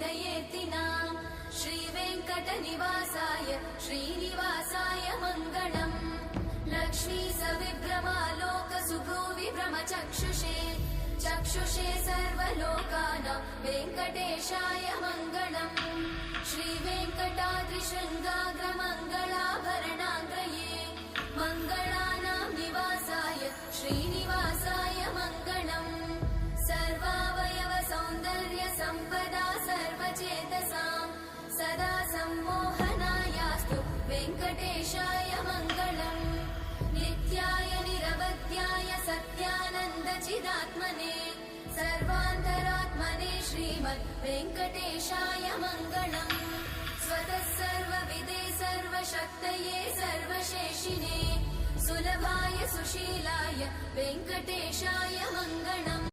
हृदयेत्तिना श्रीवेङ्कटनिवासाय श्रीनिवासाय मङ्गलम् लक्ष्मी सविभ्रमालोकसुभ्रूविभ्रमचक्षुषे चक्षुषे सर्वलोकानां वेङ्कटेशाय मङ्गलम् श्रीवेङ्कटाद्रिशृङ्गाग्रमङ्गलाभरणाङ्गये मङ्गलानां निवासाय श्रीनिवासाय मङ्गलम् सर्वावयव सौन्दर्य सम्पदा सर्वचेतसां सदा सम्मोहनायास्तु वेङ्कटेशाय मङ्गलम् नित्याय निरवध्याय सत्यानन्दचिदात्मने सर्वान्तरात्मने श्रीमद् वेङ्कटेशाय मङ्गलम् स्वतः सर्वविदे सर्वशक्तये सर्वशेषिने सुलभाय सुशीलाय वेङ्कटेशाय मङ्गलम्